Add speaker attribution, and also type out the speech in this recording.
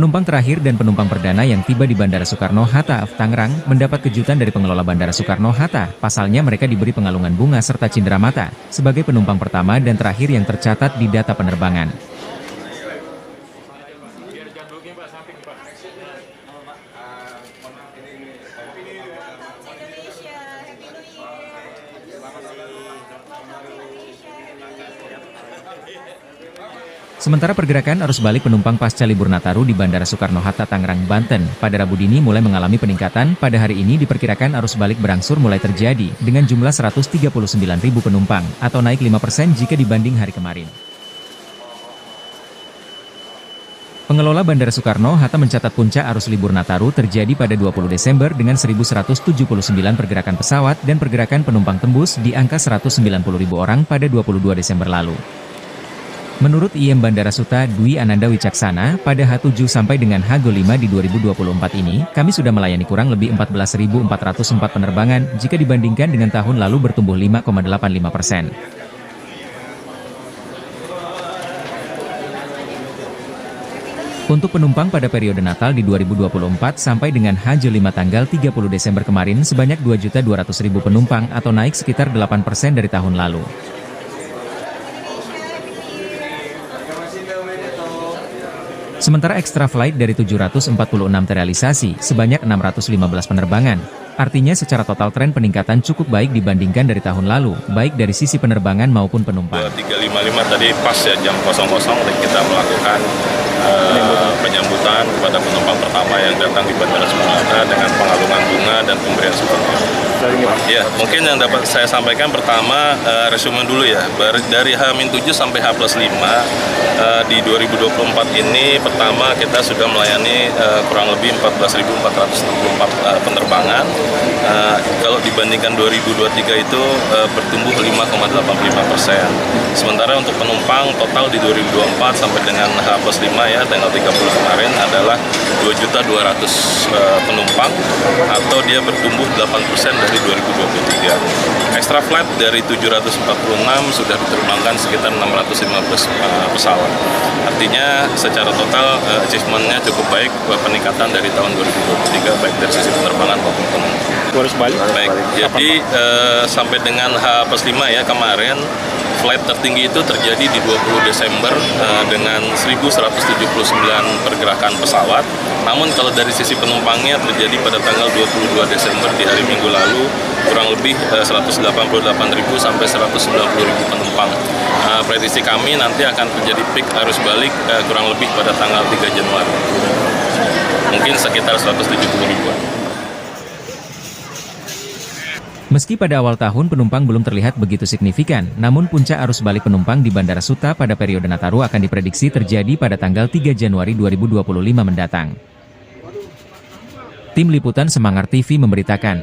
Speaker 1: Penumpang terakhir dan penumpang perdana yang tiba di Bandara Soekarno-Hatta, Tangerang, mendapat kejutan dari pengelola Bandara Soekarno-Hatta. Pasalnya mereka diberi pengalungan bunga serta cindera mata, sebagai penumpang pertama dan terakhir yang tercatat di data penerbangan. Sementara pergerakan arus balik penumpang pasca libur Nataru di Bandara Soekarno-Hatta, Tangerang, Banten, pada Rabu dini mulai mengalami peningkatan. Pada hari ini diperkirakan arus balik berangsur mulai terjadi, dengan jumlah 139.000 penumpang, atau naik 5% jika dibanding hari kemarin. Pengelola Bandara Soekarno-Hatta mencatat puncak arus libur Nataru terjadi pada 20 Desember dengan 1.179 pergerakan pesawat dan pergerakan penumpang tembus di angka 190.000 orang pada 22 Desember lalu. Menurut IM Bandara Suta Dwi Ananda Wicaksana, pada H7 sampai dengan H5 di 2024 ini, kami sudah melayani kurang lebih 14.404 penerbangan jika dibandingkan dengan tahun lalu bertumbuh 5,85%. Untuk penumpang pada periode Natal di 2024 sampai dengan H5 tanggal 30 Desember kemarin sebanyak 2.200.000 penumpang atau naik sekitar 8% dari tahun lalu. Sementara extra flight dari 746 terrealisasi, sebanyak 615 penerbangan. Artinya secara total tren peningkatan cukup baik dibandingkan dari tahun lalu, baik dari sisi penerbangan maupun penumpang.
Speaker 2: 355 tadi pas ya jam 00 dan kita melakukan penyambutan kepada penumpang pertama yang datang di Bandara Soekarno-Hatta dengan pengalungan bunga dan pemberian souvenir. Ya, mungkin yang dapat saya sampaikan pertama resume dulu ya. Dari H-7 sampai H+5 di 2024 ini pertama kita sudah melayani kurang lebih 14.464 penerbangan. Kalau dibandingkan 2023 itu bertumbuh 5,85%. Sementara untuk penumpang total di 2024 sampai dengan H+5 ya tanggal 30 kemarin adalah 2.200 penumpang atau dia bertumbuh 8% dari 2023. Extra flight dari 746 sudah diterbangkan sekitar 615 pesawat. Artinya secara total achievement-nya cukup baik, peningkatan dari tahun 2023 baik dari sisi penerbangan maupun penumpang.
Speaker 3: Harus balik?
Speaker 2: Baik, jadi sampai dengan H+5 ya kemarin flight tertinggi itu terjadi di 20 Desember dengan 1.179 pergerakan pesawat. Namun kalau dari sisi penumpangnya terjadi pada tanggal 22 Desember di hari Minggu lalu kurang lebih 188.000 sampai 190.000 penumpang. Prediksi kami nanti akan terjadi peak arus balik kurang lebih pada tanggal 3 Januari. Mungkin sekitar 170.000.
Speaker 1: Meski pada awal tahun penumpang belum terlihat begitu signifikan, namun puncak arus balik penumpang di Bandara Suta pada periode Nataru akan diprediksi terjadi pada tanggal 3 Januari 2025 mendatang. Tim Liputan Semangar TV memberitakan.